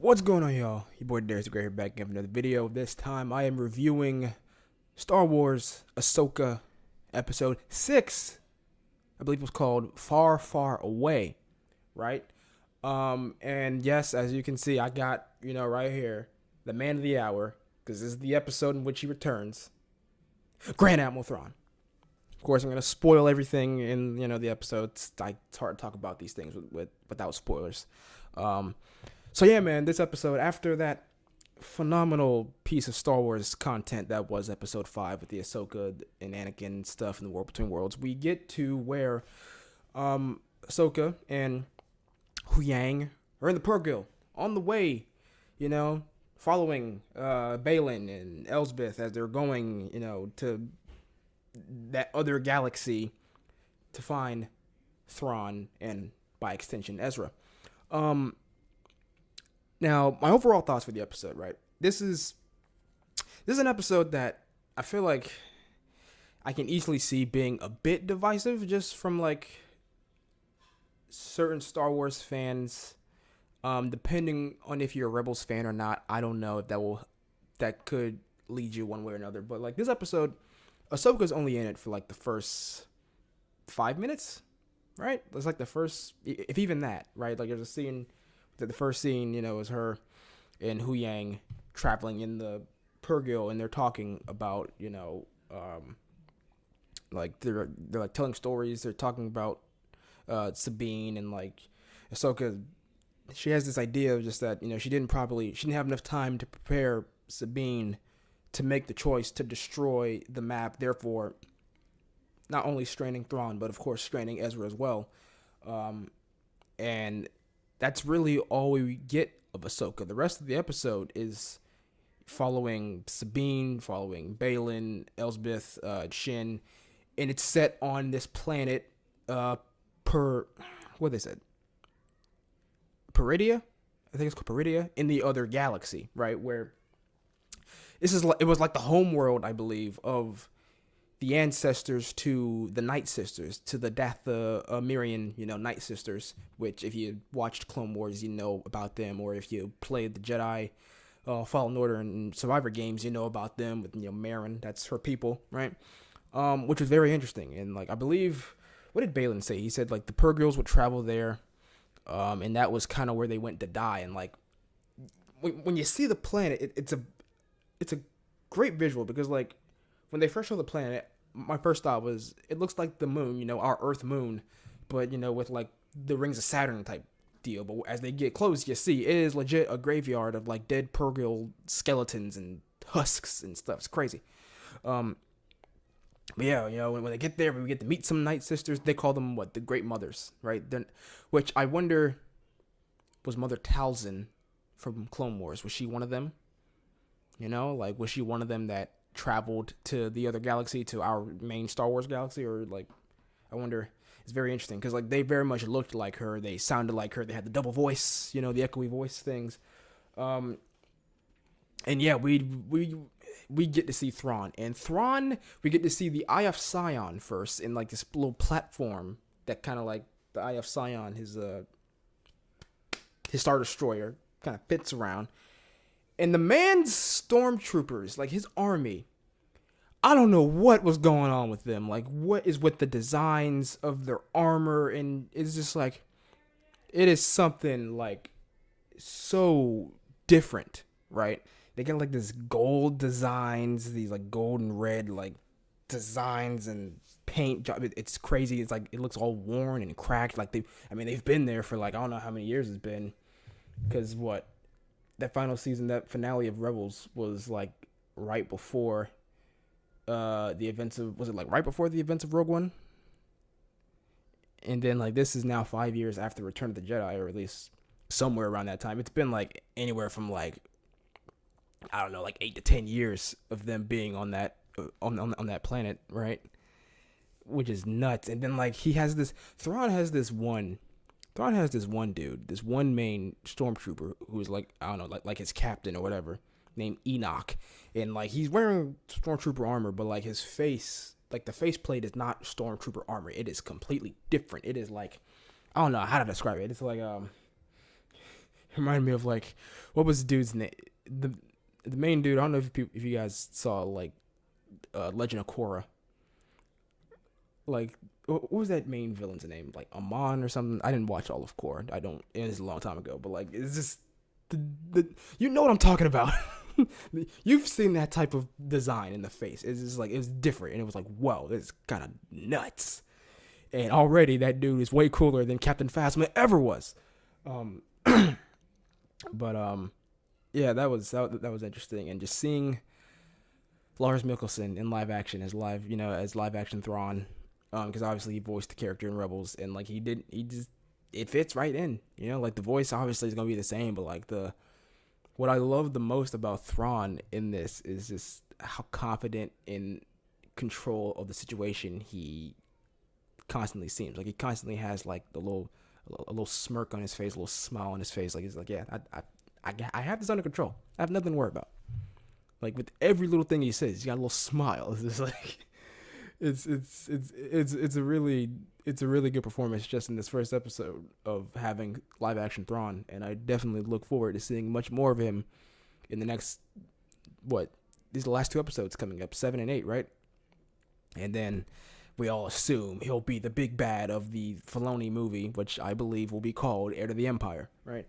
What's going on, y'all? Your boy Darius the Great here back with another video. This time I am reviewing Star Wars Ahsoka episode 6. I believe it was called Far, Far Away, right? And yes, as you can see, I got, right here, the man of the hour, because this is the episode in which he returns, Grand Admiral Thrawn. Of course, I'm going to spoil everything in, the episodes. It's hard to talk about these things without spoilers. So yeah, man, this episode, after that phenomenal piece of Star Wars content that was episode 5 with the Ahsoka and Anakin stuff in the War Between Worlds, we get to where Ahsoka and Huyang are in the Purrgil, on the way, following Balin and Elsbeth as they're going, to that other galaxy to find Thrawn and, by extension, Ezra. Now, my overall thoughts for the episode, right? This is an episode that I feel like I can easily see being a bit divisive, just from like certain Star Wars fans. Depending on if you're a Rebels fan or not, I don't know if that could lead you one way or another. But like this episode, Ahsoka's only in it for like the first 5 minutes, right? It's like the first, if even that, right? Like there's a scene. The first scene, is her and Huyang traveling in the Purrgil, and they're talking about, like they're like telling stories. They're talking about Sabine, and like Ahsoka. She has this idea of just that she didn't have enough time to prepare Sabine to make the choice to destroy the map. Therefore, not only straining Thrawn, but of course straining Ezra as well. And that's really all we get of Ahsoka. The rest of the episode is following Sabine, following Balin, Elsbeth, Shin, and it's set on this planet, what they said, Peridia? I think it's called Peridia, in the other galaxy, right? Where it was like the home world, I believe, of the ancestors to the Night Sisters, to the Datha Mirian, Night Sisters, which if you watched Clone Wars, you know about them, or if you played the Jedi Fallen Order and Survivor games, you know about them with, Marin, that's her people, right? Which was very interesting. And, like, I believe, what did Balin say? He said, like, the Purrgils would travel there, and that was kind of where they went to die. And, like, when you see the planet, it's a great visual because, like, when they first show the planet, my first thought was, it looks like the moon, our Earth moon, but, with, like, the Rings of Saturn type deal. But as they get close, you see, it is legit a graveyard of, like, dead Purrgil skeletons and husks and stuff. It's crazy. But yeah, when they get there, we get to meet some Night Sisters. They call them, the Great Mothers, right? Which I wonder, was Mother Talzin from Clone Wars, was she one of them? Like, was she one of them that traveled to the other galaxy, to our main Star Wars galaxy? Or, like, I wonder. It's very interesting because, like, they very much looked like her, they sounded like her, they had the double voice, the echoey voice things. And yeah, we get to see Thrawn, and we get to see the Eye of Sion first in, like, this little platform that kind of, like, the Eye of Sion, his Star Destroyer, kind of fits around. And the man's stormtroopers, like his army, I don't know what was going on with them. Like, what is with the designs of their armor? And it's just like, it is something, like, so different, right? They get, like, this gold designs, these, like, gold and red, like, designs and paint job. It's crazy. It's like, it looks all worn and cracked. Like, they've been there for, like, I don't know how many years it's been. Because that final season, that finale of Rebels was, like, right before the events of, was it, like, right before the events of Rogue One? And then, like, this is now 5 years after Return of the Jedi, or at least somewhere around that time. It's been, like, anywhere from, like, I don't know, like 8 to 10 years of them being on that on that planet, right? Which is nuts. And then, like, Thrawn has this one dude, this one main stormtrooper who's, like, I don't know, like his captain or whatever, named Enoch. And, like, he's wearing stormtrooper armor, but, like, his face, like, the faceplate is not stormtrooper armor. It is completely different. It is, like, I don't know how to describe it. It's like reminded me of like, what was the dude's name? The main dude. I don't know if you guys saw like Legend of Korra. Like, what was that main villain's name? Like Amon or something. I didn't watch all of Korra. I don't. It was a long time ago. But like, it's just the you know what I'm talking about. You've seen that type of design in the face. It's just like, it was different, and it was like, whoa, this is kind of nuts. And already that dude is way cooler than Captain Phasma ever was. Um, but yeah, that was interesting, and just seeing Lars Mikkelsen in live action as live action Thrawn, because obviously he voiced the character in Rebels, and like he just it fits right in, like the voice obviously is gonna be the same, but like what I love the most about Thrawn in this is just how confident in control of the situation he constantly seems. Like he constantly has like a little smirk on his face, a little smile on his face. Like he's like, yeah, I have this under control. I have nothing to worry about. Like with every little thing he says, he's got a little smile. It's just like it's a really good performance just in this first episode of having live action Thrawn, and I definitely look forward to seeing much more of him in the next these are the last two episodes coming up, 7 and 8, right? And then we all assume he'll be the big bad of the Filoni movie, which I believe will be called Heir to the Empire, right?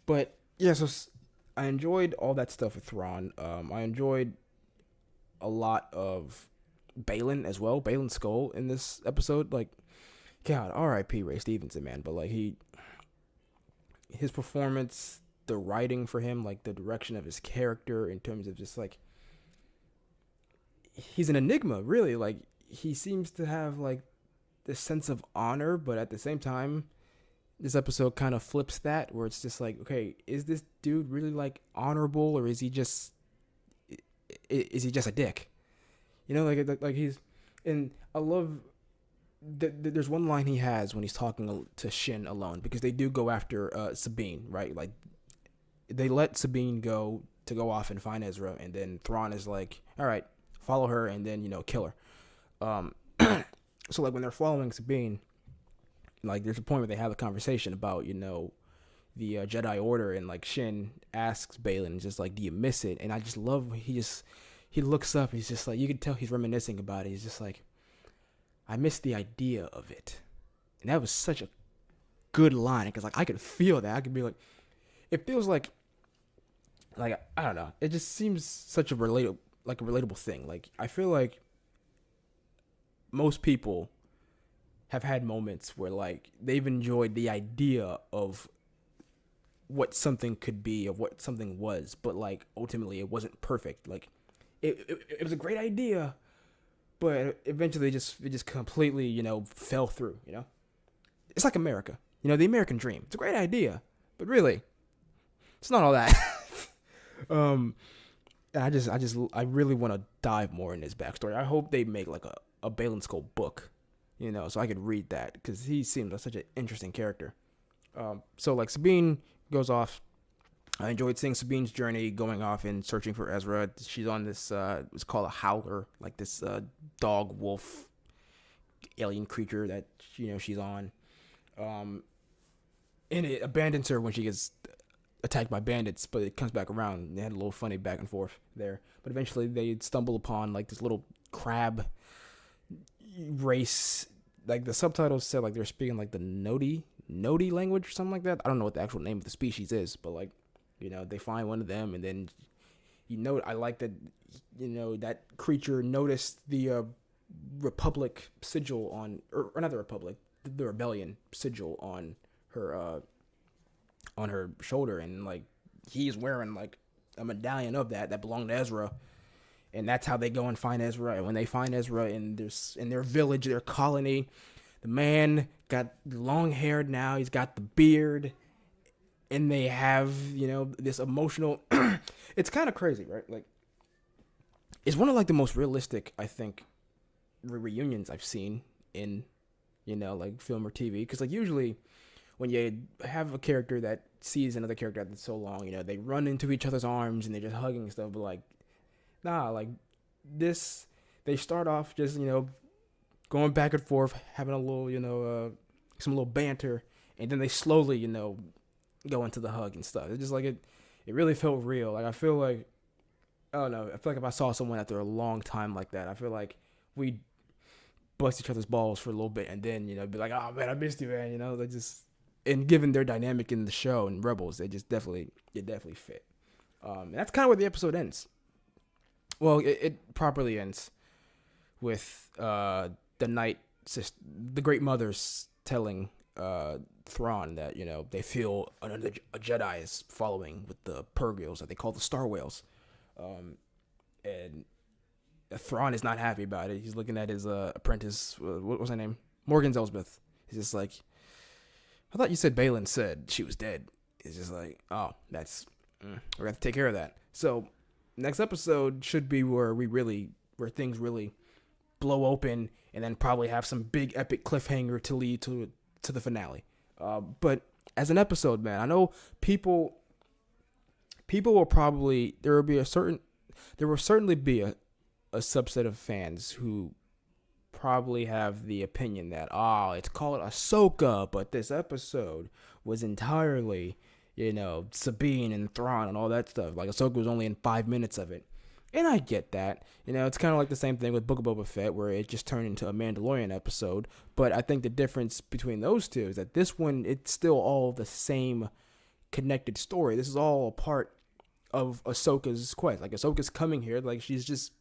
But yeah, so I enjoyed all that stuff with Thrawn. I enjoyed a lot of Baylan as well, Baylan Skoll in this episode. Like, God, R.I.P. Ray Stevenson, man. But like his performance, the writing for him, like the direction of his character in terms of just like, he's an enigma, really. Like he seems to have like this sense of honor, but at the same time, this episode kind of flips that, where it's just like, okay, is this dude really like honorable, or is he just a dick? Like he's, and I love there's one line he has when he's talking to Shin alone, because they do go after Sabine, right? Like they let Sabine go off and find Ezra, and then Thrawn is like, all right, follow her, and then kill her. So like when they're following Sabine, like there's a point where they have a conversation about the Jedi Order, and like Shin asks Baylan, just like, do you miss it? And I just love, he looks up, he's just like, you can tell he's reminiscing about it. He's just like, I miss the idea of it. And that was such a good line, because like I could feel that. I could be like, it feels like I don't know, it just seems such a relatable thing. Like I feel like most people have had moments where like they've enjoyed the idea of what something could be, of what something was, but like ultimately it wasn't perfect. Like it was a great idea, but eventually it just completely fell through. It's like America, the American dream. It's a great idea, but really it's not all that. I really want to dive more in his backstory. I hope they make like a Baylan Skoll book, so I could read that, because he seems like such an interesting character. So like Sabine goes off. I enjoyed seeing Sabine's journey, going off and searching for Ezra. She's on this, it's called a howler, like this dog wolf alien creature that she's on. And it abandons her when she gets attacked by bandits, but it comes back around. They had a little funny back and forth there, but eventually they stumble upon like this little crab race. Like the subtitles said, like they're speaking like the Nodi language or something like that. I don't know what the actual name of the species is, but like they find one of them, and then I like that that creature noticed the Republic sigil on, or not the Republic, the Rebellion sigil on her shoulder, and like he's wearing like a medallion of that belonged to Ezra. And that's how they go and find Ezra. And when they find Ezra in their village, their colony, the man got long hair now. He's got the beard, and they have this emotional. It's kind of crazy, right? Like it's one of like the most realistic, I think, reunions I've seen in like film or TV. Because like usually when you have a character that sees another character after so long, they run into each other's arms and they're just hugging and stuff. But like, nah, like this, they start off just going back and forth, having a little some little banter, and then they slowly go into the hug and stuff. It's just like it really felt real. Like I feel like I don't know. I feel like if I saw someone after a long time like that, I feel like we bust each other's balls for a little bit and then be like, oh man, I missed you, man. They just and given their dynamic in the show and Rebels, they just definitely fit. And that's kind of where the episode ends. Well, it properly ends with the Great Mothers telling Thrawn that they feel another a Jedi is following with the Purgils that they call the Star Whales, and Thrawn is not happy about it. He's looking at his apprentice. What was her name? Morgan Elsbeth. He's just like, I thought you said Balin said she was dead. It's just like, oh, that's we're gonna have to take care of that. So next episode should be where things really blow open, and then probably have some big epic cliffhanger to lead to the finale. But as an episode, man, I know people will probably there will certainly be a subset of fans who probably have the opinion that it's called Ahsoka, but this episode was entirely Sabine and Thrawn and all that stuff. Like Ahsoka was only in 5 minutes of it. And I get that. It's kind of like the same thing with Book of Boba Fett, where it just turned into a Mandalorian episode. But I think the difference between those two is that this one, it's still all the same connected story. This is all a part of Ahsoka's quest. Like, Ahsoka's coming here. Like, she's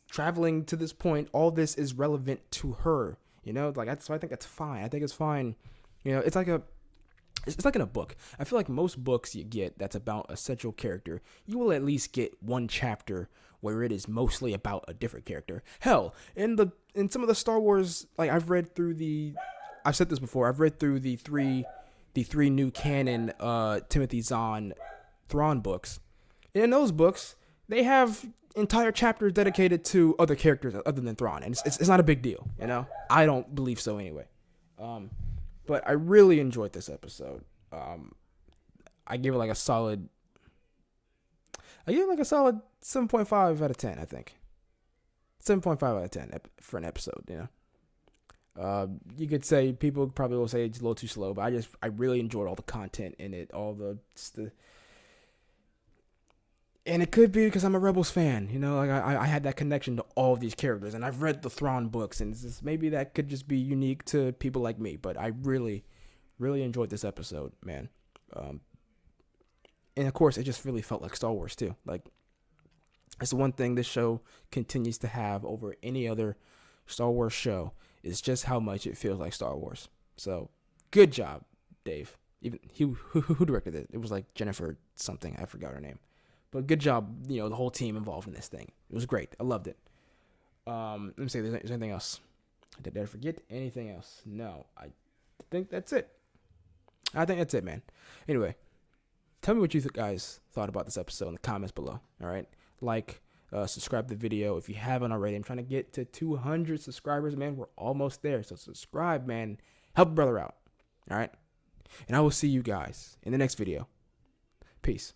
traveling to this point. All this is relevant to her. So I think that's fine. I think it's fine. It's like in a book. I feel like most books you get that's about a central character, you will at least get one chapter where it is mostly about a different character. Hell, in some of the Star Wars, like I've said this before, I've read through the three new canon Timothy Zahn Thrawn books. And in those books, they have entire chapters dedicated to other characters other than Thrawn, and it's not a big deal. I don't believe so anyway. But I really enjoyed this episode. I give it like a solid 7.5 out of 10, I think. 7.5 out of 10 for an episode, you could say, people probably will say it's a little too slow, but I really enjoyed all the content in it, and it could be because I'm a Rebels fan, like I had that connection to all of these characters, and I've read the Thrawn books, and maybe that could just be unique to people like me, but I really, really enjoyed this episode, man. And of course, it just really felt like Star Wars too. Like, it's the one thing this show continues to have over any other Star Wars show is just how much it feels like Star Wars. So, good job, Dave. Even who directed it? It was like Jennifer something. I forgot her name. But good job, the whole team involved in this thing. It was great. I loved it. Let me see, is there anything else? Did I forget anything else? No, I think that's it. Man. Anyway, tell me what you guys thought about this episode in the comments below. All right? Subscribe to the video if you haven't already. I'm trying to get to 200 subscribers, man. We're almost there. So subscribe, man. Help a brother out. All right? And I will see you guys in the next video. Peace.